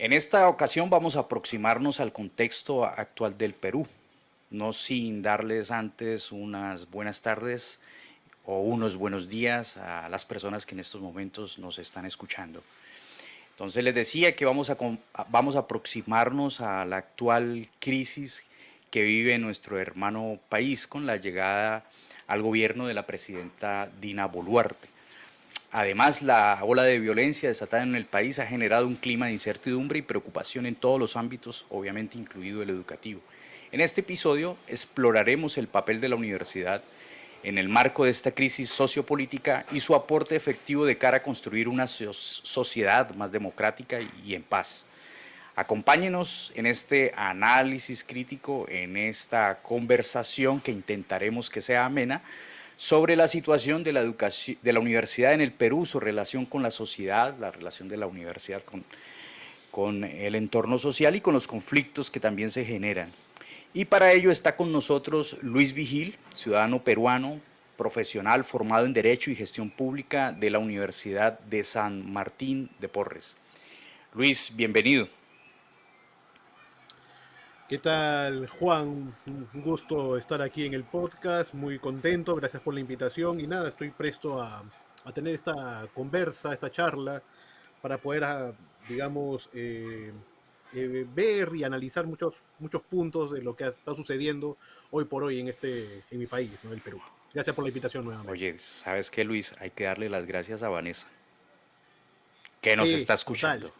En esta ocasión vamos a aproximarnos al contexto actual del Perú, no sin darles antes unas buenas tardes o unos buenos días a las personas que en estos momentos nos están escuchando. Entonces les decía que vamos a aproximarnos a la actual crisis que vive nuestro hermano país con la llegada al gobierno de la presidenta Dina Boluarte. Además, la ola de violencia desatada en el país ha generado un clima de incertidumbre y preocupación en todos los ámbitos, obviamente incluido el educativo. En este episodio exploraremos el papel de la universidad en el marco de esta crisis sociopolítica y su aporte efectivo de cara a construir una sociedad más democrática y en paz. Acompáñenos en este análisis crítico, en esta conversación que intentaremos que sea amena sobre la situación de la educación, de la universidad en el Perú, su relación con la sociedad, la relación de la universidad con el entorno social y con los conflictos que también se generan. Y para ello está con nosotros Luis Vigil, ciudadano peruano, profesional formado en Derecho y Gestión Pública de la Universidad de San Martín de Porres. Luis, bienvenido. ¿Qué tal, Juan? Un gusto estar aquí en el podcast, muy contento, gracias por la invitación y nada, estoy presto a tener esta conversa, esta charla, para poder, digamos, ver y analizar muchos puntos de lo que está sucediendo hoy por hoy en mi país, ¿no? El Perú. Gracias por la invitación nuevamente. Oye, ¿sabes qué, Luis? Hay que darle las gracias a Vanessa, que nos Sí, está total. escuchando.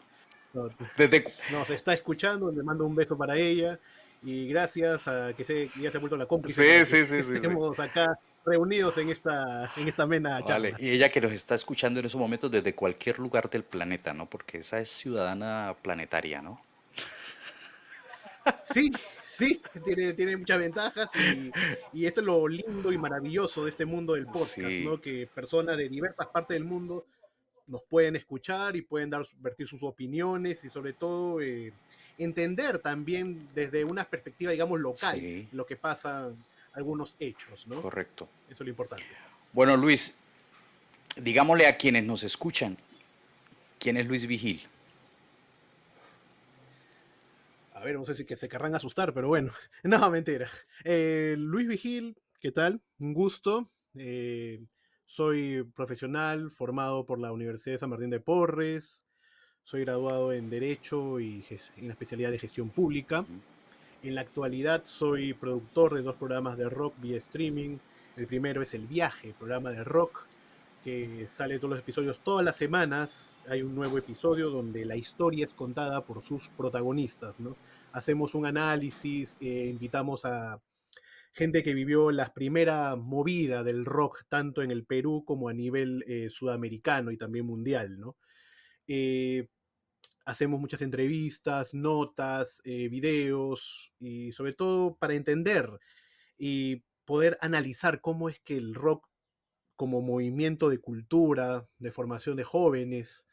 No, Desde... nos está escuchando, le mando un beso para ella y gracias a que ya se ha vuelto la cómplice para Sí, que sí, sí, sí, sí. estemos acá reunidos en esta amena Vale, charla. y ella que nos está escuchando en esos momentos desde cualquier lugar del planeta, ¿no? Porque esa es ciudadana planetaria, ¿no? Sí, sí, tiene muchas ventajas y esto es lo lindo y maravilloso de este mundo del podcast, Sí, ¿no? Que personas de diversas partes del mundo nos pueden escuchar y pueden vertir sus opiniones y sobre todo entender también desde una perspectiva, digamos, local sí, lo que pasa, algunos hechos, ¿no? correcto. Eso es lo importante. Bueno, Luis, digámosle a quienes nos escuchan, ¿quién es Luis Vigil? A ver, no sé si que se querrán asustar, pero bueno, no, mentira. Luis Vigil, ¿qué tal? Un gusto. Soy profesional formado por la Universidad de San Martín de Porres. Soy graduado en Derecho y en la especialidad de Gestión Pública. En la actualidad soy productor de dos programas de rock vía streaming. El primero es El Viaje, programa de rock que sale todos los episodios todas las semanas. Hay un nuevo episodio donde la historia es contada por sus protagonistas, ¿no? Hacemos un análisis, invitamos a gente que vivió la primera movida del rock, tanto en el Perú como a nivel sudamericano y también mundial, ¿no? Eh, Hacemos muchas entrevistas, notas, videos y sobre todo para entender y poder analizar cómo es que el rock como movimiento de cultura, de formación de jóvenes,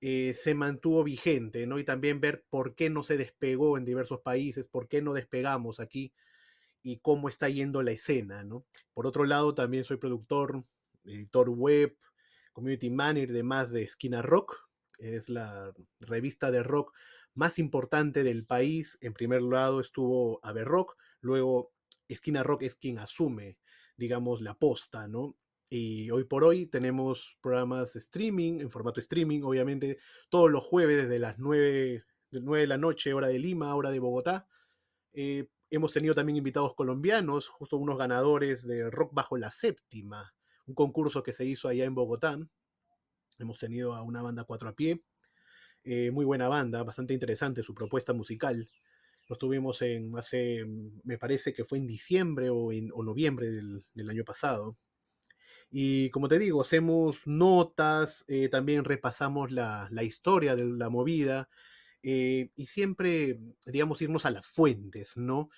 se mantuvo vigente, ¿no? Y también ver por qué no se despegó en diversos países, por qué no despegamos aquí y cómo está yendo la escena, ¿no? Por otro lado, también soy productor, editor web, community manager de Esquina Rock, es la revista de rock más importante del país. En primer lado estuvo Ave Rock, luego Esquina Rock es quien asume, digamos, la posta, ¿no? Y hoy por hoy tenemos programas streaming, en formato streaming, obviamente, todos los jueves desde las 9 de la noche, hora de Lima, hora de Bogotá. Hemos tenido también invitados colombianos, justo unos ganadores de Rock Bajo la Séptima, un concurso que se hizo allá en Bogotá. Hemos tenido a una banda cuatro a pie, muy buena banda, bastante interesante su propuesta musical. Los tuvimos me parece que fue en diciembre o noviembre del año pasado. Y como te digo, hacemos notas, también repasamos la historia de la movida, y siempre, digamos, irnos a las fuentes, ¿no?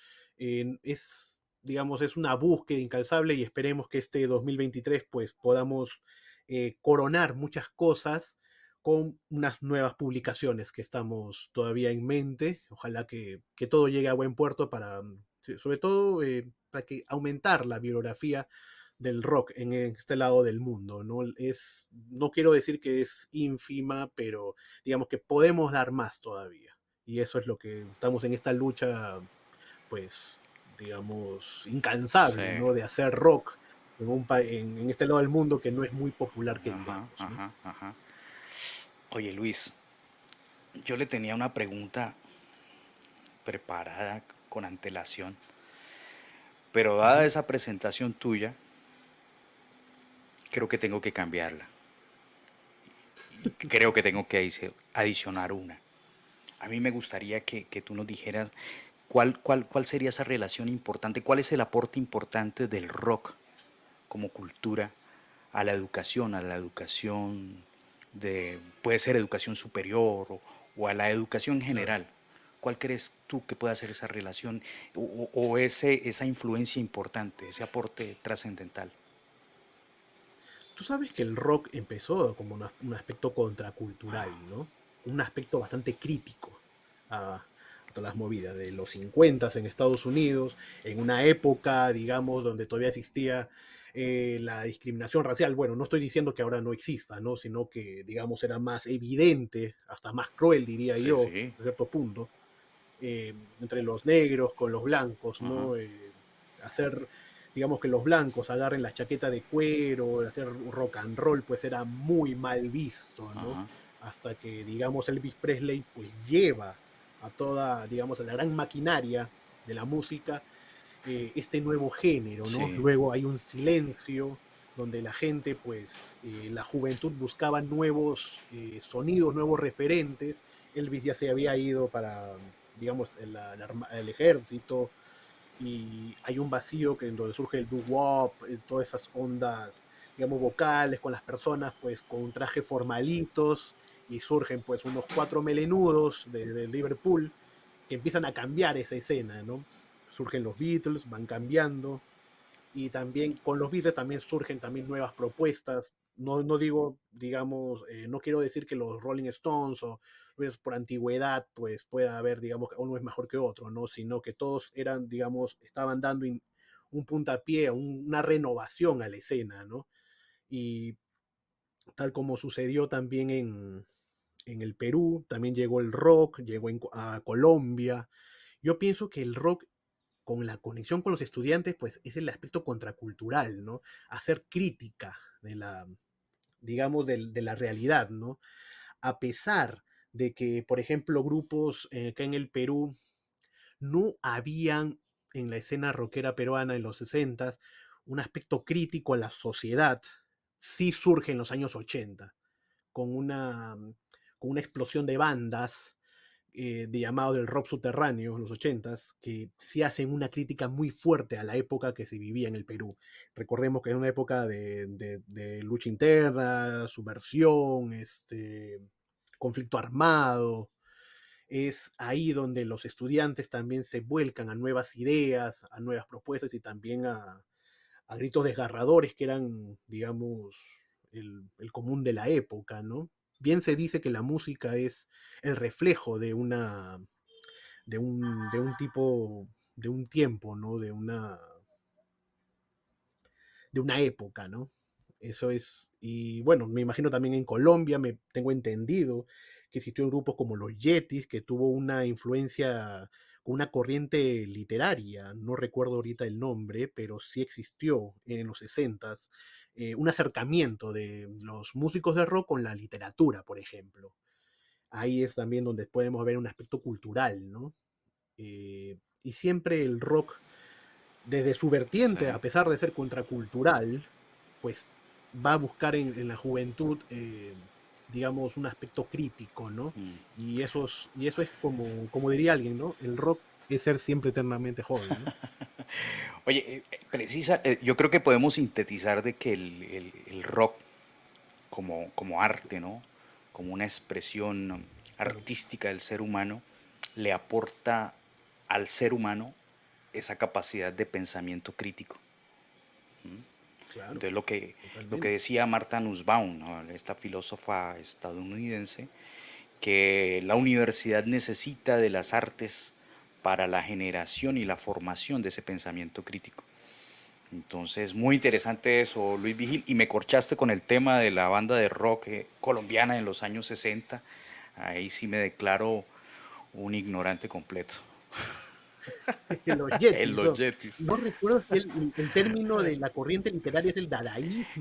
Digamos, es una búsqueda incansable y esperemos que este 2023 pues podamos coronar muchas cosas con unas nuevas publicaciones que estamos todavía en mente. Ojalá que todo llegue a buen puerto para, sí, sobre todo, para que aumentar la bibliografía del rock en este lado del mundo, ¿no? No quiero decir que es ínfima, pero digamos que podemos dar más todavía. Y eso es lo que estamos en esta lucha, pues, digamos, incansable, Sí. ¿no? De hacer rock en este lado del mundo que no es muy popular que Ajá, digamos, ¿no? ajá, ajá. Oye, Luis, yo le tenía una pregunta preparada con antelación, pero dada Ujú. esa presentación tuya, creo que tengo que cambiarla. Y creo que tengo que adicionar una. A mí me gustaría que tú nos dijeras cuál sería esa relación importante, cuál es el aporte importante del rock como cultura a la educación puede ser educación superior o a la educación en Claro. general. ¿Cuál crees tú que puede hacer esa relación o esa influencia importante, ese aporte trascendental? Tú sabes que el rock empezó como un aspecto contracultural, ¿no? Un aspecto bastante crítico a todas las movidas de los 50 en Estados Unidos, en una época, digamos, donde todavía existía la discriminación racial. Bueno, no estoy diciendo que ahora no exista, ¿no? Sino que, digamos, era más evidente, hasta más cruel, diría Sí, yo, sí. a cierto punto, entre los negros con los blancos, Ajá, ¿no? Hacer, digamos que los blancos agarren la chaqueta de cuero, hacer rock and roll, pues era muy mal visto, ¿no? ajá. Hasta que, digamos, Elvis Presley, pues lleva a toda, digamos, a la gran maquinaria de la música, este nuevo género, ¿no? Sí. Luego hay un silencio donde la gente, pues, la juventud buscaba nuevos sonidos, nuevos referentes. Elvis ya se había ido para, digamos, el ejército, y hay un vacío que en donde surge el doo-wop, todas esas ondas, digamos, vocales con las personas, pues, con trajes formalitos, y surgen, pues, unos cuatro melenudos de Liverpool que empiezan a cambiar esa escena, ¿no? Surgen los Beatles, van cambiando, y también con los Beatles también surgen también nuevas propuestas. No digo, digamos, no quiero decir que los Rolling Stones o pues, por antigüedad, pues pueda haber, digamos, que uno es mejor que otro, ¿no? Sino que todos eran, digamos, estaban dando un puntapié, una renovación a la escena, ¿no? Y tal como sucedió también en el Perú, también llegó el rock, llegó a Colombia. Yo pienso que el rock con la conexión con los estudiantes, pues es el aspecto contracultural, ¿no? Hacer crítica de la, digamos, de la realidad, ¿no? A pesar de que, por ejemplo, grupos acá en el Perú no habían en la escena rockera peruana en los 60 un aspecto crítico a la sociedad, sí surge en los años 80 con con una explosión de bandas de llamado del rock subterráneo en los 80 que sí hacen una crítica muy fuerte a la época que se vivía en el Perú. Recordemos que es una época de lucha interna, subversión, conflicto armado. Es ahí donde los estudiantes también se vuelcan a nuevas ideas, a nuevas propuestas y también a gritos desgarradores que eran, digamos, el común de la época, ¿no? Bien se dice que la música es el reflejo de un tipo, de un tiempo, ¿no? De una época, ¿no? Eso es, y bueno, me imagino también en Colombia, me tengo entendido que existió grupos como los Yetis, que tuvo una influencia con una corriente literaria, no recuerdo ahorita el nombre, pero sí existió en los 60 un acercamiento de los músicos de rock con la literatura, por ejemplo. Ahí es también donde podemos ver un aspecto cultural, ¿no? Y siempre el rock desde su vertiente, Sí. a pesar de ser contracultural, pues va a buscar en la juventud, digamos, un aspecto crítico, ¿no? Mm. Y eso es como, como diría alguien, ¿no? El rock es ser siempre eternamente joven, ¿no? Oye, yo creo que podemos sintetizar de que el rock como arte, ¿no? Como una expresión Claro, artística del ser humano, le aporta al ser humano esa capacidad de pensamiento crítico. claro, Entonces lo que totalmente. decía Martha Nussbaum, ¿no? Esta filósofa estadounidense, que la universidad necesita de las artes para la generación y la formación de ese pensamiento crítico. Entonces, muy interesante eso, Luis Vigil. Y me corchaste con el tema de la banda de rock colombiana en los años 60. Ahí sí me declaro un ignorante completo. Los En Yetis. los Yetis. No recuerdo si el término de la corriente literaria es el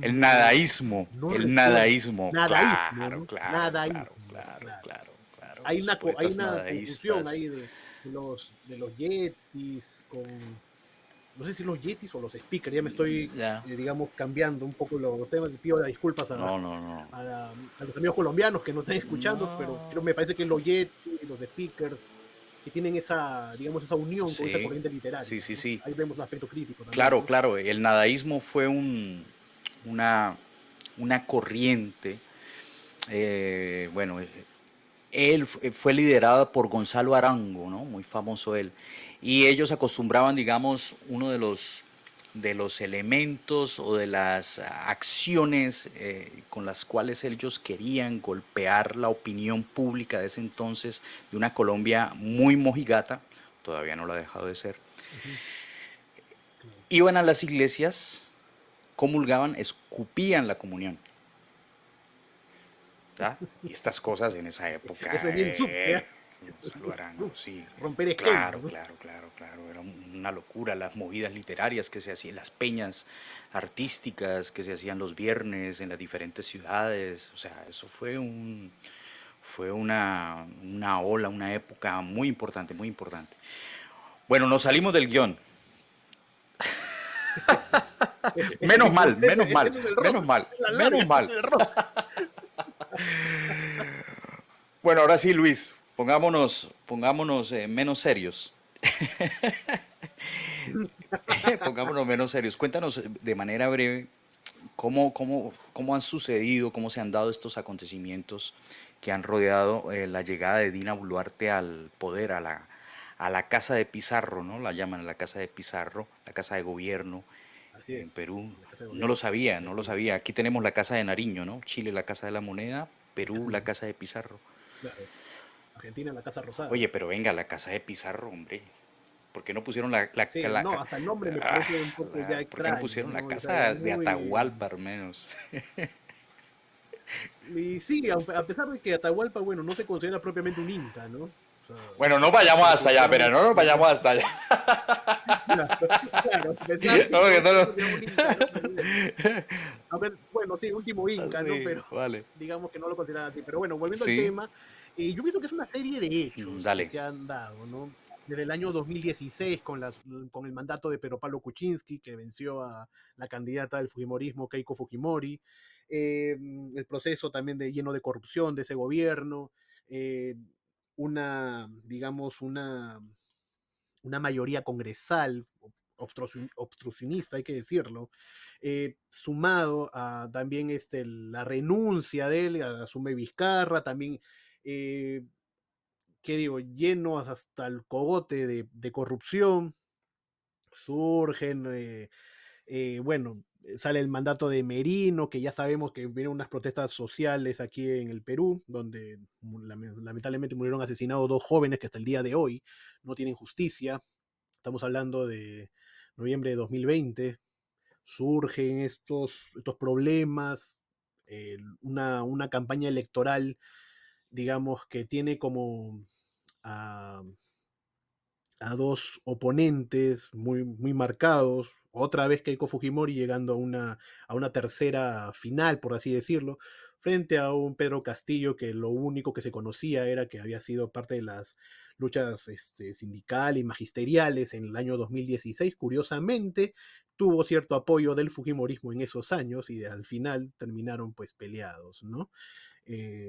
El dadaísmo. nadaísmo, No el recuerdo. nadaísmo, Nadaísmo, claro, ¿no? claro, claro, Nadaísmo, claro, claro. claro, claro, Hay los hay poetas una confusión nadaístas. ahí de los Yetis con, no sé si los Yetis o los Speakers, ya me estoy, Ya. digamos, cambiando un poco los temas, y pido las disculpas No, no, no. a los amigos colombianos que nos están escuchando, pero No. creo, me parece que los Yetis, los Speakers, que tienen esa, digamos, esa unión con esa Sí, corriente sí, literaria, sí, ¿no? sí. Ahí vemos un aspecto crítico también, Claro, ¿no? claro. El nadaísmo fue una, una corriente. Bueno, él fue liderada por Gonzalo Arango, ¿no? Muy famoso él. Y ellos acostumbraban, digamos, uno de los elementos o de las acciones con las cuales ellos querían golpear la opinión pública de ese entonces, de una Colombia muy mojigata, todavía no lo ha dejado de ser. Ujú, claro. Iban a las iglesias, comulgaban, escupían la comunión. ¿Ya? Y estas cosas en esa época, Eso es bien subte, ¿eh? Gonzalo Arango, sí, Romper esquemas, claro, ¿no? claro, claro, claro, era una locura las movidas literarias que se hacían, las peñas artísticas que se hacían los viernes en las diferentes ciudades, o sea, eso fue una ola, una época muy importante, muy importante. Bueno, nos salimos del guión. Menos mal, menos mal, Eso es el menos rock, mal, es la menos labia mal. del rock. Bueno, ahora sí, Luis, pongámonos menos serios. Pongámonos menos serios. Cuéntanos de manera breve cómo han sucedido, cómo se han dado estos acontecimientos que han rodeado la llegada de Dina Boluarte al poder, a la casa de Pizarro, ¿no? La llaman la casa de Pizarro, la casa de gobierno Así es, en Perú. la Casa de No lo Gobierno, sabía, no lo efectivo. sabía. Aquí tenemos la casa de Nariño, ¿no? Chile, la casa de la moneda, La casa Perú, la de- casa de Pizarro. claro, Argentina, la Casa Rosada. Oye, pero venga, la casa de Pizarro, hombre. ¿Por qué no pusieron Sí, no, hasta el nombre me ah, parece un poco ya ¿por qué no extraño, pusieron la ¿no? O sea, es casa de muy... Atahualpa al menos? Y sí, a pesar de que Atahualpa, bueno, no se considera propiamente un inca, ¿no? O sea, Bueno, no vayamos pero hasta allá, pero consideramos no nos que... vayamos hasta allá. Claro, claro, a pesar de No, que que no no, se no. considera un inca, ¿no? Pero bueno. A ver, bueno, sí, último Inca, ¿no? Sí, Pero vale. digamos que no lo consideran así. Pero bueno, volviendo al Sí, tema, yo pienso que es una serie de hechos que dale. se han dado, ¿no? Desde el año 2016, con el mandato de Pedro Pablo Kuczynski, que venció a la candidata del Fujimorismo, Keiko Fujimori, el proceso también lleno de corrupción de ese gobierno, eh, digamos, una mayoría congresal obstruccionista, hay que decirlo, sumado a también la renuncia de él, asume Vizcarra, también, eh, ¿qué digo?, llenos hasta el cogote de corrupción, surgen, bueno, sale el mandato de Merino, que ya sabemos que vienen unas protestas sociales aquí en el Perú, donde lamentablemente murieron asesinados dos jóvenes que hasta el día de hoy no tienen justicia. Estamos hablando de noviembre de 2020. Surgen estos problemas, una campaña electoral, digamos, que tiene como a, a dos oponentes muy, muy marcados. Otra vez Keiko Fujimori llegando a una tercera final, por así decirlo, frente a un Pedro Castillo que lo único que se conocía era que había sido parte de las luchas sindicales y magisteriales en el año 2016. Curiosamente, tuvo cierto apoyo del Fujimorismo en esos años y al final terminaron pues peleados, ¿no?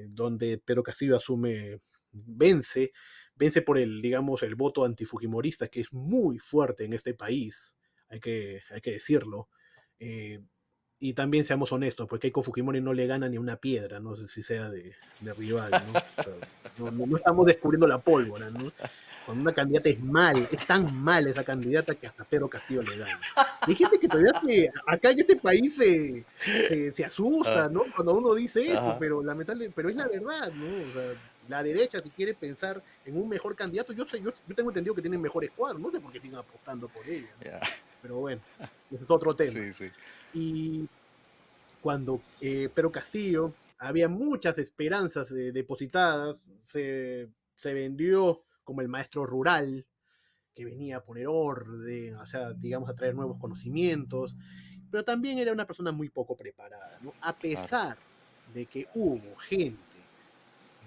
Donde Pedro Castillo vence por digamos, el voto antifujimorista, que es muy fuerte en este país, hay que decirlo. Eh, y también seamos honestos, porque Keiko Fujimori no le gana ni una piedra, no sé si sea de rival, ¿no? O sea, no estamos descubriendo la pólvora, ¿no? Cuando una candidata es tan mal esa candidata que hasta Pedro Castillo le gana. Y hay gente que todavía acá en este país se Ah, asusta, ¿no? Cuando uno dice eso, ajá, pero pero es la verdad, ¿no? O sea, la derecha, si quiere pensar en un mejor candidato, yo tengo entendido que tienen mejores cuadros, no sé por qué siguen apostando por ella, ¿no? ya. pero bueno, ese es otro tema. Sí, sí, Y cuando Pedro Castillo, había muchas esperanzas depositadas, se vendió como el maestro rural, que venía a poner orden, o sea, digamos, a traer nuevos conocimientos, pero también era una persona muy poco preparada, ¿no? A claro. pesar de que hubo gente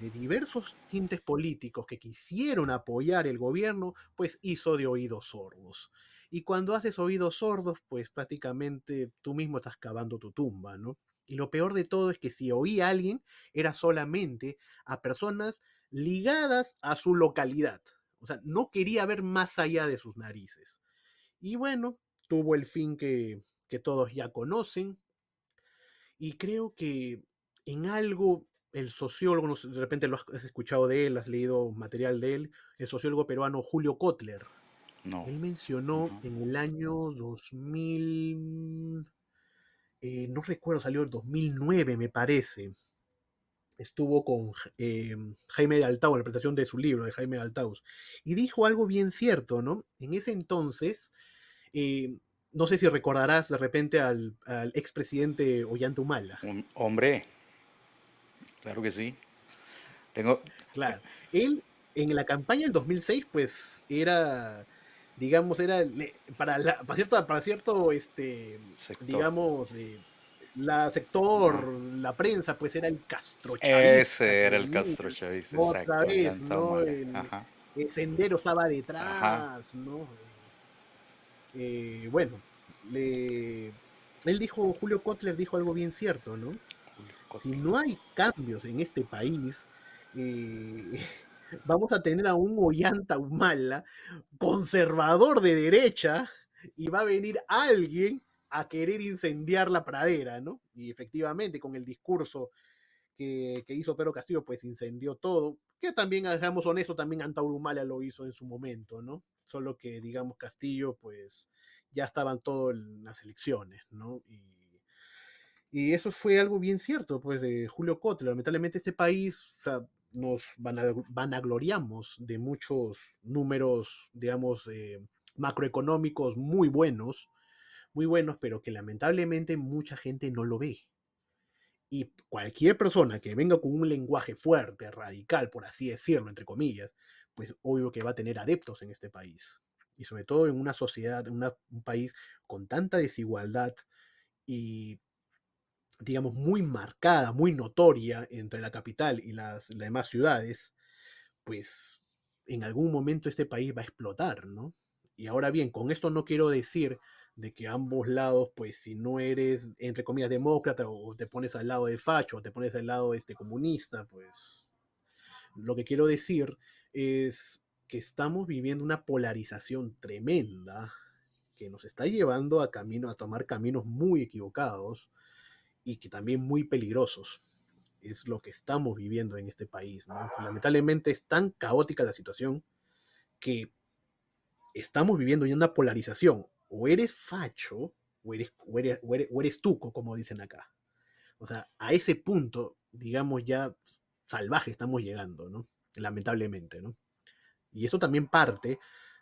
de diversos tintes políticos que quisieron apoyar el gobierno, pues hizo de oídos sordos. Y cuando haces oídos sordos, pues prácticamente tú mismo estás cavando tu tumba, ¿no? Y lo peor de todo es que si oía a alguien, era solamente a personas ligadas a su localidad. O sea, no quería ver más allá de sus narices. Y bueno, tuvo el fin que todos ya conocen, y creo que en algo el sociólogo, no sé, de repente lo has escuchado de él, has leído material de él, el sociólogo peruano Julio Kotler. No. Él mencionó Ujú. en el año 2000, no recuerdo, salió el 2009 me parece. Estuvo con Jaime de Altao, en la presentación de su libro, de Jaime de Altaus, y dijo algo bien cierto, ¿no? En ese entonces, eh, no sé si recordarás de repente al expresidente Ollanta Humala. Un hombre, claro que sí. Tengo Claro. Él en la campaña del 2006, pues era, digamos, para cierto, sector. digamos, la sector, Ajá. la prensa, pues era el castrochavista Ese que era el venía castrochavista, otra exacto, vez, Ollanta ¿no? Humala. Ajá. El Sendero estaba Ajá. detrás, ¿no? Bueno, él dijo, Julio Kotler dijo algo bien cierto, ¿no? Julio Si Cotler. no hay cambios en este país, eh, vamos a tener a un Ollanta Humala conservador de derecha, y va a venir alguien a querer incendiar la pradera, ¿no? Y efectivamente, con el discurso que hizo Pedro Castillo, pues incendió todo. Que también, seamos honestos, también Antauro Humala lo hizo en su momento, ¿no? Solo que, digamos, Castillo, pues ya estaban todas las elecciones, ¿no? Y eso fue algo bien cierto, pues, de Julio Kotler. Lamentablemente este país, o sea, nos vanagloriamos de muchos números, digamos, macroeconómicos muy buenos, pero que lamentablemente mucha gente no lo ve. Y cualquier persona que venga con un lenguaje fuerte, radical, por así decirlo, entre comillas, pues obvio que va a tener adeptos en este país. Y sobre todo en una sociedad, un país con tanta desigualdad y, digamos, muy marcada, muy notoria entre la capital y las demás ciudades, pues en algún momento este país va a explotar, ¿no? Y ahora bien, con esto no quiero decir de que ambos lados, pues si no eres, entre comillas, demócrata, o te pones al lado de facho, o te pones al lado de este comunista, pues lo que quiero decir es que estamos viviendo una polarización tremenda que nos está llevando a tomar caminos muy equivocados y que también muy peligrosos. Es lo que estamos viviendo en este país, ¿no? Lamentablemente es tan caótica la situación que estamos viviendo ya una polarización. O eres facho o eres tuco, como dicen acá. O sea, a ese punto, digamos, ya salvaje estamos llegando, ¿no? Lamentablemente, ¿no? Y eso también parte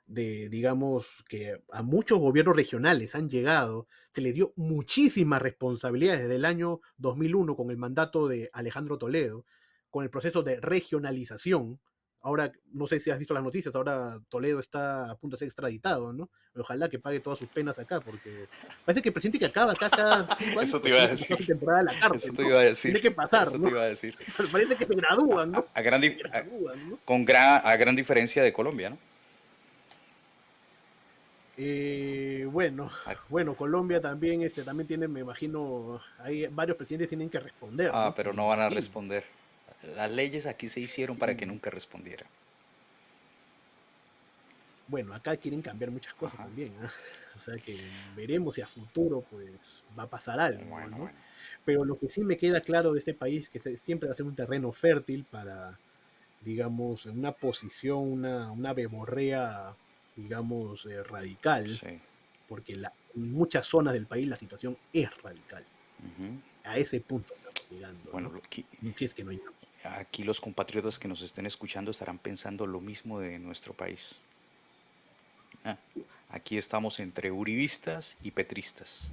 de, digamos, que a muchos gobiernos regionales han llegado, se les dio muchísimas responsabilidades desde el año 2001 con el mandato de Alejandro Toledo, con el proceso de regionalización. Ahora, no sé si has visto las noticias, ahora Toledo está a punto de ser extraditado, ¿no? Ojalá que pague todas sus penas acá, porque parece que el presidente que acaba acá cada 5 años, Eso te pues iba a tiene que pasar decir. su temporada en la Eso cárcel, te ¿no? iba a decir. Tiene que pasar, Eso te ¿no? iba a decir. Parece que se gradúan, ¿no? A gran, Se dif- a- gradúan, ¿no? a gran diferencia de Colombia, ¿no? Bueno, A- bueno, Colombia también, también tiene, me imagino, hay varios presidentes tienen que responder, ¿no? pero Me no van a imagino. responder. Las leyes aquí se hicieron para que Y nunca respondiera. bueno, acá quieren cambiar muchas cosas Ajá. también, ¿ah? O sea que veremos si a futuro pues va a pasar algo, Bueno, ¿no? bueno. Pero lo que sí me queda claro de este país que siempre va a ser un terreno fértil para, digamos, en una posición, una verborrea, digamos, radical, Sí. porque en muchas zonas del país la situación es radical. Ujú. A ese punto estamos llegando, Bueno, ¿no? Si es que no llegamos. aquí los compatriotas que nos estén escuchando estarán pensando lo mismo de nuestro país. Ah, Aquí estamos entre uribistas y petristas,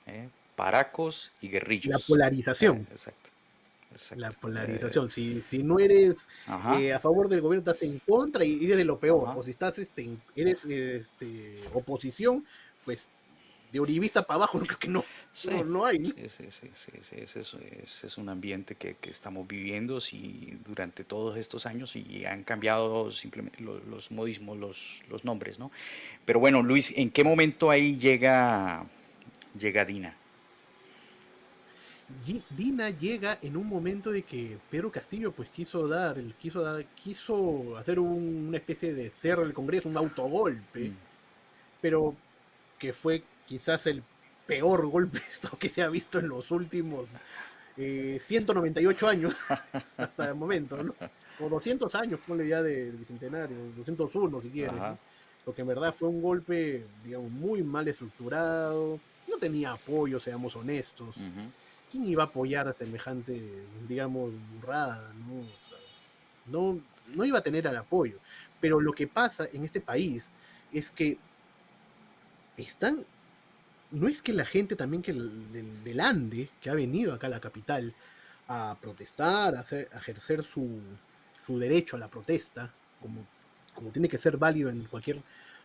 ¿eh? Paracos y La guerrillos. polarización. Exacto, La exacto. polarización. Si no eres Ajá, a favor del gobierno, estás en contra y eres de lo peor. ajá. O si estás, eres oposición, pues de uribista para abajo, creo que no, Sí, no hay, ¿no? sí. Ese es un ambiente que estamos viviendo sí, durante todos estos años y han cambiado simplemente los modismos, los nombres, ¿no? Pero bueno, Luis, ¿en qué momento ahí llega Dina? Dina llega en un momento de que Pedro Castillo pues quiso hacer una especie de cerro del Congreso, un autogolpe, pero que fue quizás el peor golpe que se ha visto en los últimos 198 años hasta el momento, ¿no? O 200 años, ponle ya del bicentenario, 201 si quieres, Ajá. ¿no? Porque en verdad fue un golpe, digamos, muy mal estructurado, no tenía apoyo, seamos honestos. Ujú. ¿Quién iba a apoyar a semejante, digamos, burrada, ¿no? O sea, no iba a tener el apoyo. Pero lo que pasa en este país es que están, no es que la gente también del Ande, que ha venido acá a la capital a protestar, a ejercer su derecho a la protesta, como tiene que ser válido en cualquier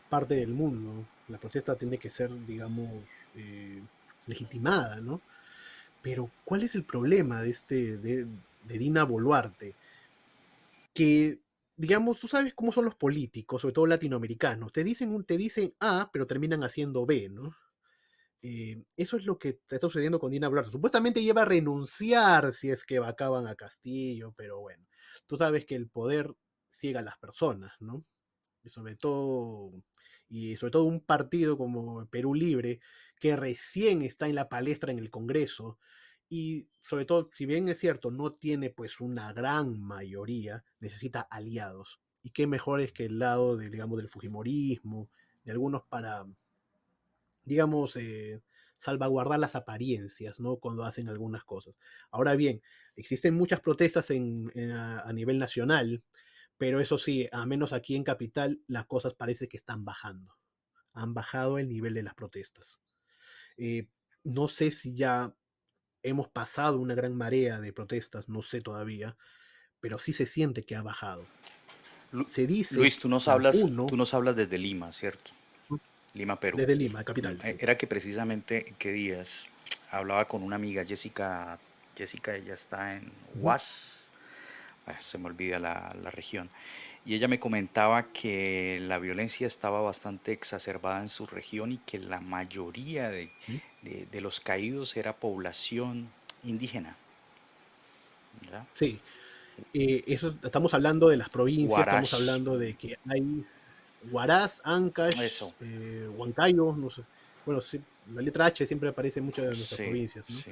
parte del mundo. La protesta tiene que ser, digamos, legitimada, ¿no? Pero, ¿cuál es el problema de Dina Boluarte? Que, digamos, tú sabes cómo son los políticos, sobre todo latinoamericanos. Te dicen A, pero terminan haciendo B, ¿no? Eso es lo que está sucediendo con Dina Boluarte. Supuestamente lleva a renunciar si es que vacaban a Castillo, pero bueno, tú sabes que el poder ciega a las personas, ¿no? Y sobre todo un partido como Perú Libre, que recién está en la palestra en el Congreso, y sobre todo, si bien es cierto, no tiene pues una gran mayoría, necesita aliados. Y qué mejor es que el lado digamos, del Fujimorismo, de algunos para, digamos, salvaguardar las apariencias, ¿no? Cuando hacen algunas cosas. Ahora bien, existen muchas protestas a nivel nacional, pero eso sí, a menos aquí en Capital, las cosas parece que están bajando. Han bajado el nivel de las protestas. Eh, no sé si ya hemos pasado una gran marea de protestas, no sé todavía, pero sí se siente que ha bajado. Lu- Se dice Luis, que alguno, tú nos hablas desde Lima, ¿cierto? Lima, Perú. desde Lima, capital, sí. Era que precisamente, ¿qué días? Hablaba con una amiga, Jessica, ella está en Ujú. UAS, se me olvida la región, y ella me comentaba que la violencia estaba bastante exacerbada en su región y que la mayoría de los caídos era población indígena, ¿ya? Sí, estamos hablando de las provincias, estamos Guarash, hablando de que hay Huaraz, Ancash, eso, Huancayo, no sé. Bueno, sí, la letra H siempre aparece en muchas de nuestras sí, provincias, ¿no?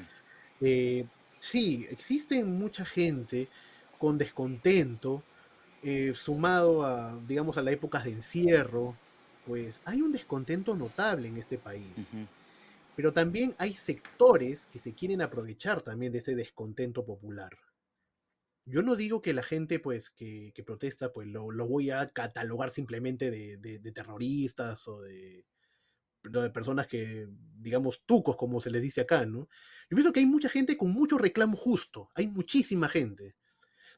sí. Sí, existe mucha gente con descontento, sumado a, digamos, a las épocas de encierro, pues hay un descontento notable en este país. Ujú. Pero también hay sectores que se quieren aprovechar también de ese descontento popular. Yo no digo que la gente, pues, que protesta, pues, lo voy a catalogar simplemente de terroristas o de personas que, digamos, tucos, como se les dice acá, ¿no? Yo pienso que hay mucha gente con mucho reclamo justo, hay muchísima gente.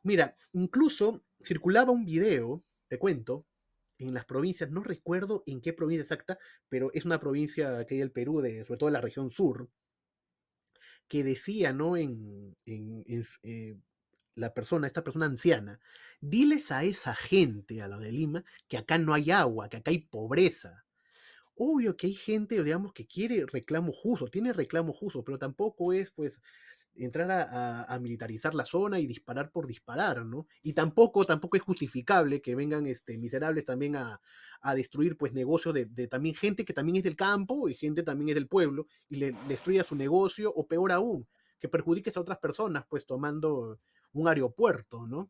Mira, incluso circulaba un video, te cuento, en las provincias, no recuerdo en qué provincia exacta, pero es una provincia que hay del Perú, sobre todo de la región sur, que decía, ¿no? Esta persona anciana, diles a esa gente, a la de Lima, que acá no hay agua, que acá hay pobreza. Obvio que hay gente, digamos, que quiere reclamo justo, tiene reclamo justo, pero tampoco es, pues, entrar a militarizar la zona y disparar por disparar, ¿no? Y tampoco es justificable que vengan miserables también a destruir pues negocios de también gente que también es del campo y gente también es del pueblo y le destruya su negocio o peor aún, que perjudiques a otras personas pues tomando un aeropuerto, ¿no?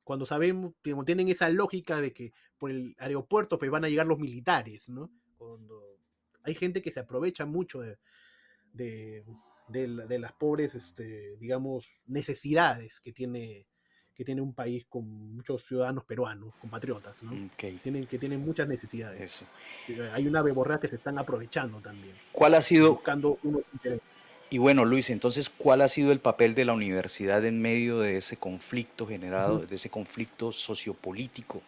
Cuando sabemos, como tienen esa lógica de que por el aeropuerto pues van a llegar los militares, ¿no? Cuando hay gente que se aprovecha mucho de, de las pobres, digamos, necesidades que tiene un país con muchos ciudadanos peruanos, compatriotas, ¿no? Ok, Que tienen muchas necesidades. eso. Hay una verborrea que se están aprovechando también ¿Cuál ha y sido, buscando unos intereses. y bueno, Luis, entonces, cuál ha sido el papel de la universidad en medio de ese conflicto Ujú. generado, de ese conflicto sociopolítico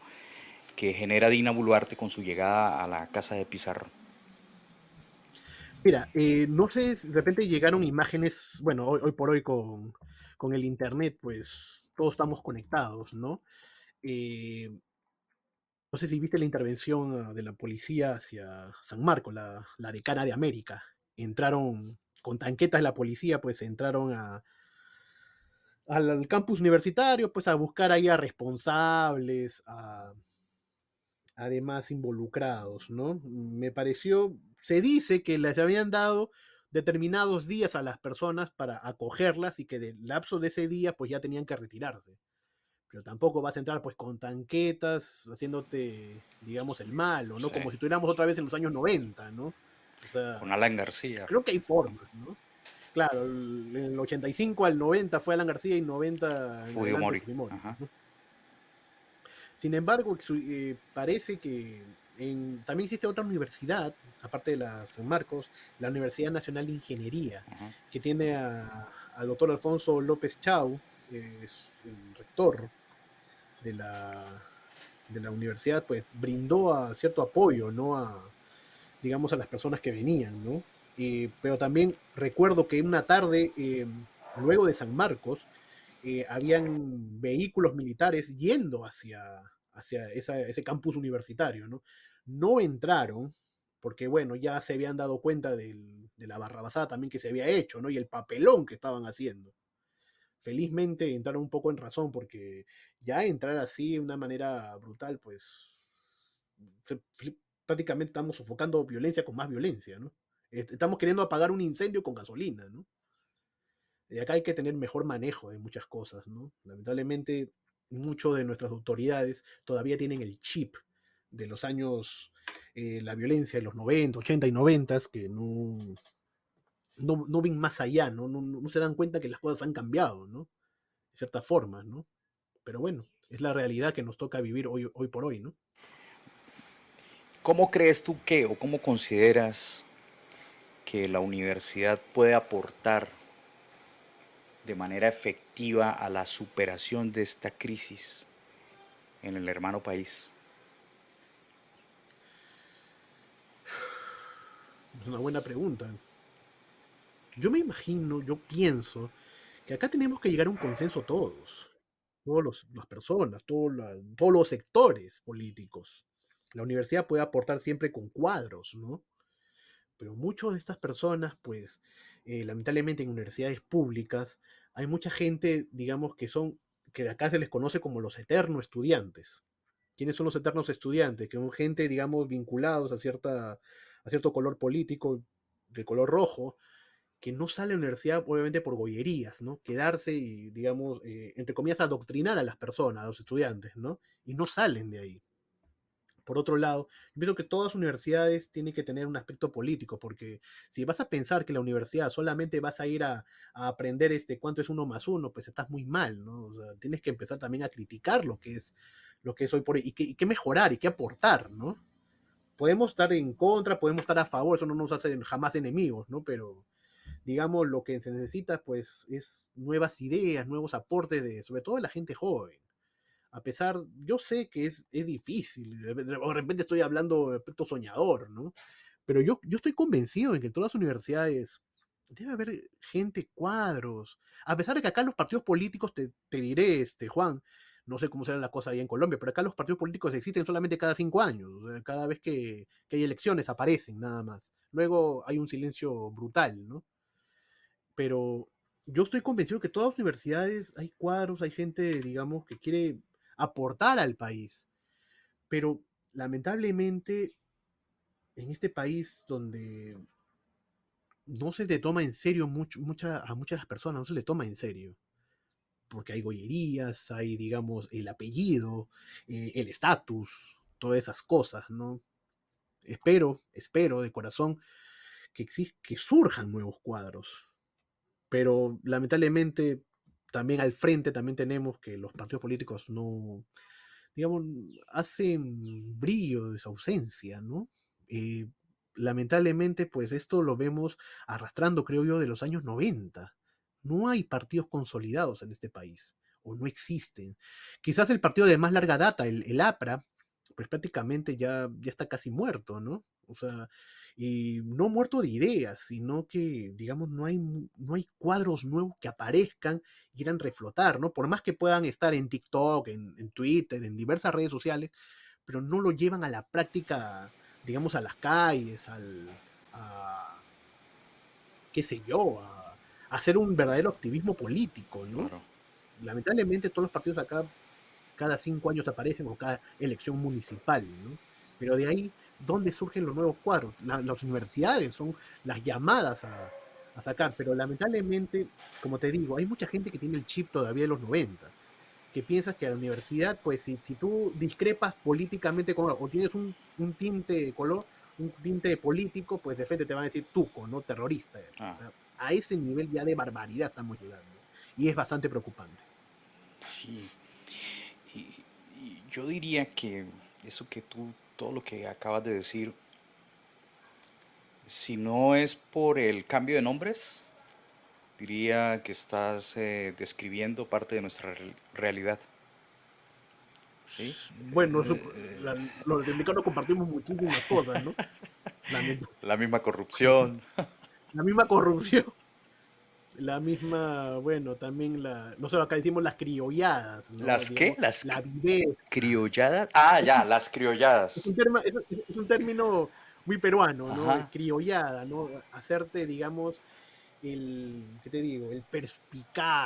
que genera Dina Boluarte con su llegada a la casa de Pizarro? Mira, no sé si de repente llegaron imágenes, bueno, hoy por hoy con el internet, pues todos estamos conectados, ¿no? Eh, no sé si viste la intervención de la policía hacia San Marcos, la decana de América. Entraron con tanquetas de la policía, pues entraron al campus universitario, pues a buscar ahí a responsables, a demás involucrados, ¿no? Me pareció, se dice que les habían dado determinados días a las personas para acogerlas y que del lapso de ese día pues ya tenían que retirarse. Pero tampoco vas a entrar pues con tanquetas haciéndote, digamos, el mal, o no Sí, como si estuviéramos otra vez en los años 90, ¿no? O con sea, Alan García. creo que hay formas, ¿no? Claro, en el 85 al 90 fue Alan García y 90 en Fudio adelante Mori. Fujimori, Ajá, ¿no? Sin embargo, parece que también existe otra universidad, aparte de la San Marcos, la Universidad Nacional de Ingeniería, ajá. que tiene al doctor Alfonso López Chau, es el rector de de la universidad, pues brindó cierto apoyo, ¿no? Digamos, a las personas que venían, ¿no? Pero también recuerdo que una tarde, luego de San Marcos, habían vehículos militares yendo hacia ese campus universitario, ¿no? No entraron, porque bueno, ya se habían dado cuenta de la barrabasada también que se había hecho, ¿no? Y el papelón que estaban haciendo. Felizmente entraron un poco en razón, porque ya entrar así de una manera brutal, pues se- prácticamente estamos sofocando violencia con más violencia, ¿no? Estamos queriendo apagar un incendio con gasolina, ¿no? Y acá hay que tener mejor manejo de muchas cosas, ¿no? Lamentablemente, muchos de nuestras autoridades todavía tienen el chip de los años, la violencia de los 90, 80 y 90, que no ven más allá, no se dan cuenta que las cosas han cambiado, ¿no? De cierta forma, ¿no? Pero bueno, es la realidad que nos toca vivir hoy por hoy, ¿no? ¿Cómo crees tú que o cómo consideras que la universidad puede aportar de manera efectiva a la superación de esta crisis en el hermano país? Es una buena pregunta. Yo me imagino, yo pienso que acá tenemos que llegar a un consenso todos, las personas, todos los sectores políticos. La universidad puede aportar siempre con cuadros, ¿no? Pero muchas de estas personas, pues, lamentablemente en universidades públicas, hay mucha gente, digamos, que acá se les conoce como los eternos estudiantes. ¿Quiénes son los eternos estudiantes? Que son gente, digamos, vinculados a cierto color político, de color rojo, que no sale a la universidad obviamente por gollerías, ¿no? Quedarse y, digamos, entre comillas, adoctrinar a las personas, a los estudiantes, ¿no? Y no salen de ahí. Por otro lado, yo pienso que todas las universidades tienen que tener un aspecto político, porque si vas a pensar que la universidad solamente vas a ir a aprender cuánto es uno más uno, pues estás muy mal, ¿no? O sea, tienes que empezar también a criticar lo que es hoy por hoy, y qué mejorar y qué aportar, ¿no? Podemos estar en contra, podemos estar a favor, eso no nos hace jamás enemigos, ¿no? Pero digamos, lo que se necesita, pues, es nuevas ideas, nuevos aportes sobre todo de la gente joven. A pesar, yo sé que es difícil, de repente estoy hablando de aspecto soñador, ¿no? Pero yo estoy convencido en que en todas las universidades debe haber gente, cuadros. A pesar de que acá los partidos políticos, te diré, Juan, no sé cómo será la cosa ahí en Colombia, pero acá los partidos políticos existen solamente cada 5 años. O sea, cada vez que hay elecciones aparecen nada más. Luego hay un silencio brutal, ¿no? Pero yo estoy convencido que todas las universidades hay cuadros, hay gente, digamos, que quiere aportar al país, pero lamentablemente en este país donde no se te toma en serio a muchas personas, no se le toma en serio, porque hay gollerías, hay, digamos, el apellido, el estatus, todas esas cosas, ¿no? Espero de corazón que surjan nuevos cuadros, pero lamentablemente también al frente también tenemos que los partidos políticos no, digamos, hacen brillo de su ausencia, ¿no? Eh, Lamentablemente, pues esto lo vemos arrastrando, creo yo, de los años 90. No hay partidos consolidados en este país, o no existen. Quizás el partido de más larga data, el APRA, pues prácticamente ya está casi muerto, ¿no? O sea, y no muerto de ideas, sino que, digamos, no hay cuadros nuevos que aparezcan y quieran reflotar, ¿no? Por más que puedan estar en TikTok, en Twitter, en diversas redes sociales, pero no lo llevan a la práctica, digamos, a las calles, a, qué sé yo, a hacer un verdadero activismo político, ¿no? claro. Lamentablemente todos los partidos acá cada 5 años aparecen o cada elección municipal, ¿no? Pero de ahí, ¿dónde surgen los nuevos cuadros? Las universidades son las llamadas a sacar, pero lamentablemente, como te digo, hay mucha gente que tiene el chip todavía de los 90, que piensas que a la universidad, pues si tú discrepas políticamente con o tienes un tinte de color, un tinte político, pues de frente te van a decir tuco, ¿no? Terrorista. O Ah, sea, a ese nivel ya de barbaridad estamos llegando. Y es bastante preocupante. sí. Y, y yo diría que eso que tú, todo lo que acabas de decir, si no es por el cambio de nombres, diría que estás describiendo parte de nuestra realidad, ¿sí? Bueno, los latinoamericanos compartimos muchísimas cosas, ¿no? La misma corrupción. La misma corrupción, la misma, bueno, también nosotros acá decimos las criolladas, ¿no? ¿Las qué? Digamos, ¿Las la viveza. criolladas? Ah, Es ya, un, las es criolladas. un termo- es un término muy peruano, ¿no? Ajá. Criollada, ¿no? Hacerte, digamos, ¿qué te digo? El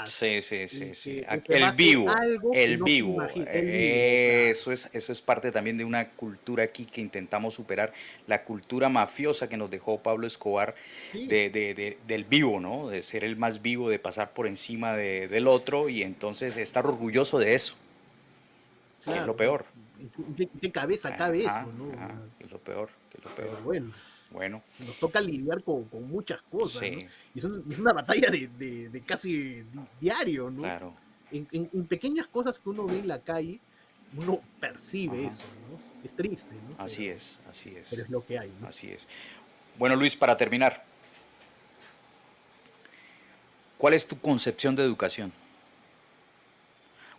Sí, perspicaz, sí, sí, el sí. que se El baje vivo, algo que el no se vivo. imagina, el vivo, claro. Eso es parte también de una cultura aquí que intentamos superar, la cultura mafiosa que nos dejó Pablo Escobar Sí, del vivo, ¿no? De ser el más vivo, de pasar por encima del otro y entonces estar orgulloso de eso, que es lo claro, o sea, peor. ¿en qué cabeza cabe Ajá, eso, no? O ajá, sea, que es lo peor, que es lo peor. pero bueno, Bueno, nos toca lidiar con muchas cosas, ¿no? sí, Y es una batalla de casi diario, ¿no? claro. En pequeñas cosas que uno ve en la calle, uno percibe Ajá. eso, ¿no? Es triste, ¿no? Así Pero, es, así pero es, es lo que hay, ¿no? así es. Bueno, Luis, para terminar, ¿cuál es tu concepción de educación?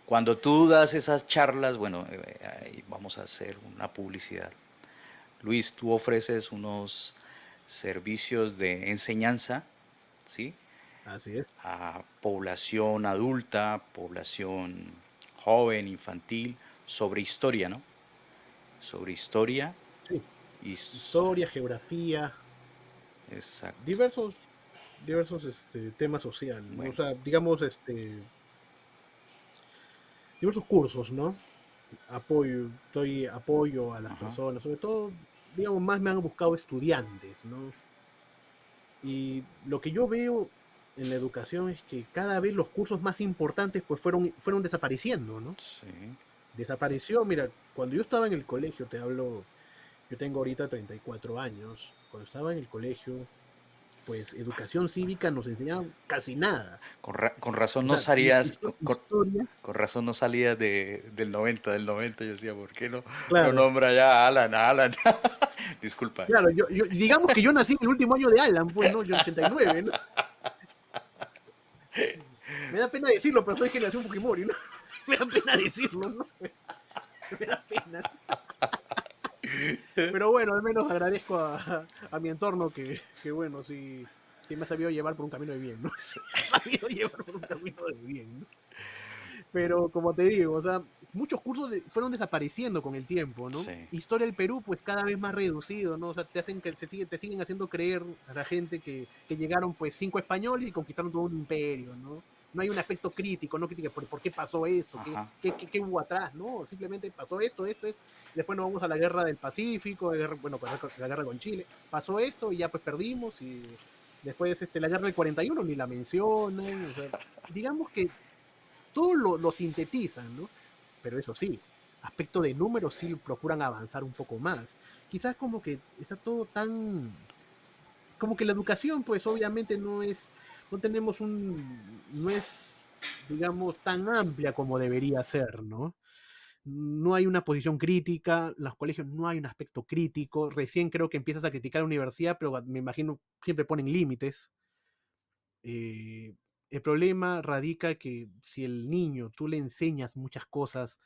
Cuando tú das esas charlas, bueno, ahí vamos a hacer una publicidad. Luis, tú ofreces unos servicios de enseñanza, ¿sí? Así es. A población adulta, población joven, infantil, sobre historia, ¿no? Sobre historia Sí. y... Historia, geografía, Exacto. diversos temas sociales, ¿no? O Bueno, sea, digamos, diversos cursos, ¿no? Doy apoyo a las ajá, personas, sobre todo, digamos, más me han buscado estudiantes, ¿no? Y lo que yo veo en la educación es que cada vez los cursos más importantes pues fueron desapareciendo, ¿no? sí. Desapareció, mira, cuando yo estaba en el colegio, yo tengo ahorita 34 años, cuando estaba en el colegio, pues educación cívica nos enseñaban casi nada. Con razón O no sea, salías, historia, con razón no salías del 90. Yo decía, ¿por qué no claro, nombra ya a Alan, a Alan? Disculpa. claro, digamos que yo nací en el último año de Alan, pues, ¿no? Yo en 89, ¿no? Me da pena decirlo, pero soy generación Fujimori, ¿no? Me da pena decirlo, ¿no? Me da pena. Pero bueno, al menos agradezco a mi entorno que bueno, sí me ha sabido llevar por un camino de bien, ¿no? Sí. Me ha sabido llevar por un camino de bien, ¿no? Pero como te digo, o sea, muchos cursos fueron desapareciendo con el tiempo, ¿no? Sí. Historia del Perú, pues cada vez más reducido, ¿no? O sea, te siguen haciendo creer a la gente que llegaron pues 5 españoles y conquistaron todo un imperio, ¿no? No hay un aspecto crítico, no crítica por qué pasó esto, qué, Ajá. qué, qué, qué hubo atrás, ¿no? Simplemente pasó esto. Después nos vamos a la guerra del Pacífico, bueno, la guerra con Chile. Pasó esto y ya pues perdimos y después la guerra del 41 ni la mencionan, o sea, digamos que todo lo sintetizan, ¿no? Pero eso sí, aspecto de números sí procuran avanzar un poco más. Quizás como que está todo tan... Como que la educación, pues obviamente no tenemos no es digamos, tan amplia como debería ser, ¿no? No hay una posición crítica, los colegios no hay un aspecto crítico, recién creo que empiezas a criticar la universidad, pero me imagino siempre ponen límites. Eh, el problema radica que si el niño tú le enseñas muchas cosas,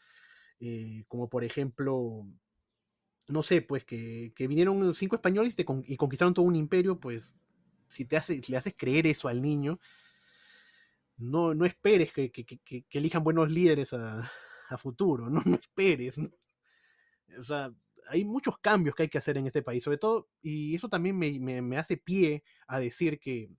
como por ejemplo, no sé, pues que vinieron 5 españoles y conquistaron todo un imperio, pues si le haces creer eso al niño, no esperes que elijan buenos líderes a futuro, no esperes, ¿no? O sea, hay muchos cambios que hay que hacer en este país, sobre todo, y eso también me hace pie a decir que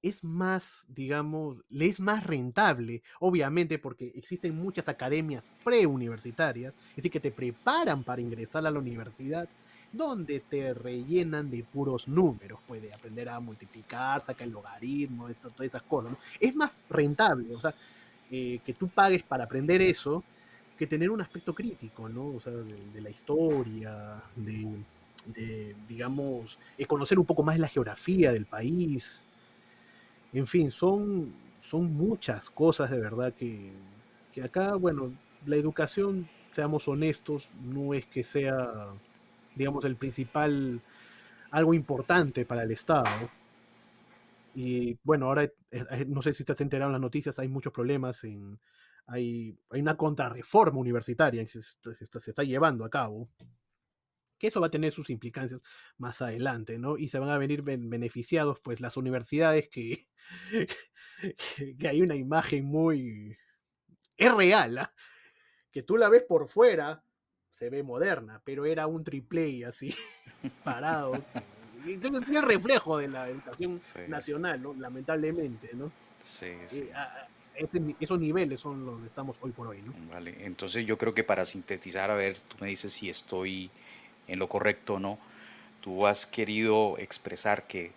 es más, digamos, le es más rentable, obviamente, porque existen muchas academias preuniversitarias, es decir, que te preparan para ingresar a la universidad, donde te rellenan de puros números, puedes aprender a multiplicar, sacar el logaritmo, todas esas cosas, ¿no? Es más rentable, o sea, que tú pagues para aprender eso, que tener un aspecto crítico, ¿no? O sea, de la historia, digamos, conocer un poco más de la geografía del país, en fin, son muchas cosas de verdad que acá, bueno, la educación, seamos honestos, no es que sea, digamos, el principal, algo importante para el Estado. Y bueno, ahora no sé si estás enterado en las noticias, hay muchos problemas hay una contrarreforma universitaria que se está llevando a cabo, que eso va a tener sus implicancias más adelante, ¿no? Y se van a venir beneficiados, pues, las universidades que hay una imagen muy... Es real, ¿ah? Que tú la ves por fuera, se ve moderna, pero era un triple A así, parado. Y tiene el reflejo de la educación Sí, nacional, ¿no? Lamentablemente, ¿no? sí, sí. Esos niveles son los que estamos hoy por hoy, ¿no? Vale, entonces yo creo que para sintetizar, a ver, tú me dices si estoy en lo correcto o no. Tú has querido expresar que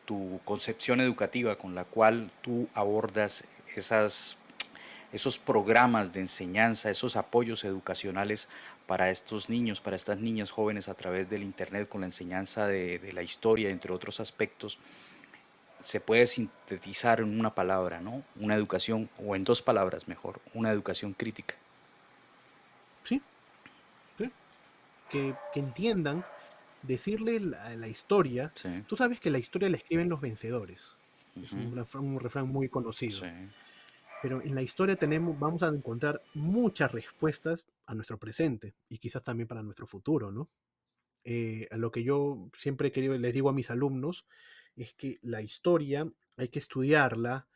tu concepción educativa con la cual tú abordas esos programas de enseñanza, esos apoyos educacionales para estos niños, para estas niñas jóvenes a través del Internet con la enseñanza de la historia, entre otros aspectos, se puede sintetizar en una palabra, ¿no? Una educación, o en dos palabras mejor, una educación crítica. Sí, sí. Que entiendan, decirle la historia. Sí, Tú sabes que la historia la escriben los vencedores. Es ujú, un refrán muy sí, conocido. Pero en la historia vamos a encontrar muchas respuestas a nuestro presente y quizás también para nuestro futuro, ¿no? A lo que yo siempre he querido, les digo a mis alumnos, es que la historia hay que estudiarla,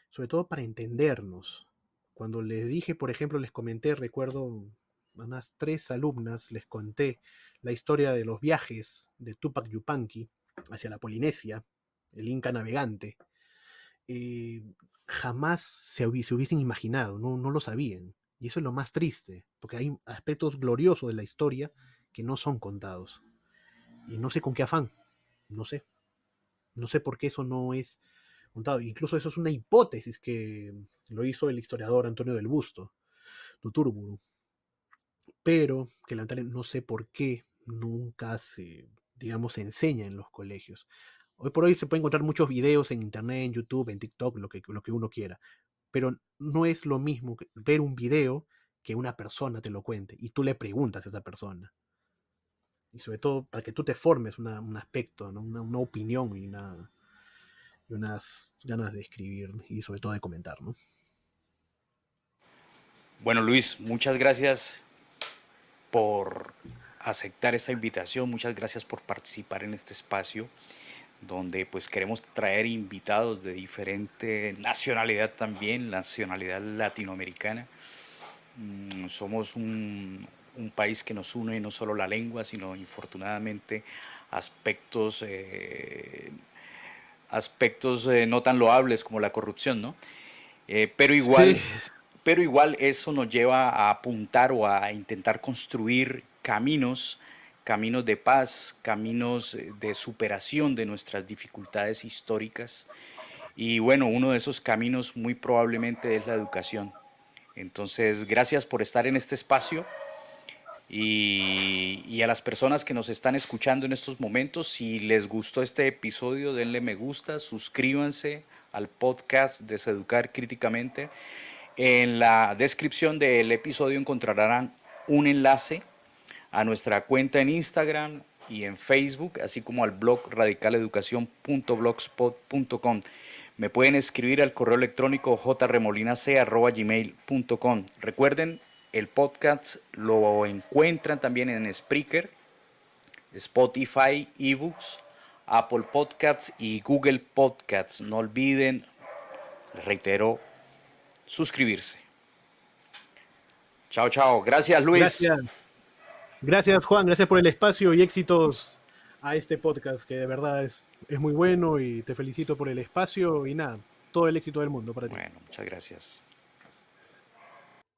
sobre todo para entendernos. Cuando les dije, por ejemplo, les comenté, recuerdo a unas 3 alumnas, les conté la historia de los viajes de Tupac Yupanqui hacia la Polinesia, el Inca navegante. eh, Jamás se hubiesen imaginado, no lo sabían. Y eso es lo más triste, porque hay aspectos gloriosos de la historia que no son contados. Y no sé con qué afán, no sé. No sé por qué eso no es contado. Incluso eso es una hipótesis que lo hizo el historiador Antonio del Busto, Tuturburu, pero que lamentablemente no sé por qué nunca digamos, se enseña en los colegios. Hoy por hoy se pueden encontrar muchos videos en internet, en YouTube, en TikTok, lo que uno quiera, pero no es lo mismo ver un video que una persona te lo cuente y tú le preguntas a esa persona. Y sobre todo para que tú te formes un aspecto, ¿no? Una opinión y unas ganas de escribir y sobre todo de comentar, ¿no? bueno, Luis, muchas gracias por aceptar esta invitación, muchas gracias por participar en este espacio donde pues queremos traer invitados de diferente nacionalidad también, nacionalidad latinoamericana. Somos un país que nos une no solo la lengua, sino infortunadamente aspectos, no tan loables como la corrupción, ¿no? Eh, pero Sí, igual, pero igual eso nos lleva a apuntar o a intentar construir caminos de paz, caminos de superación de nuestras dificultades históricas. Y bueno, uno de esos caminos muy probablemente es la educación. Entonces, gracias por estar en este espacio y a las personas que nos están escuchando en estos momentos, si les gustó este episodio, denle me gusta, suscríbanse, al podcast Deseducar Críticamente. En la descripción del episodio encontrarán un enlace a nuestra cuenta en Instagram y en Facebook, así como al blog radicaleducacion.blogspot.com. Me pueden escribir al correo electrónico jremolinac@gmail.com. Recuerden, el podcast lo encuentran también en Spreaker, Spotify, eBooks, Apple Podcasts y Google Podcasts. No olviden, les reitero, suscribirse. Chao, chao. Gracias, Luis. Gracias, gracias Juan, gracias por el espacio y éxitos a este podcast, que de verdad es muy bueno y te felicito por el espacio y nada, todo el éxito del mundo para ti. Bueno, muchas gracias.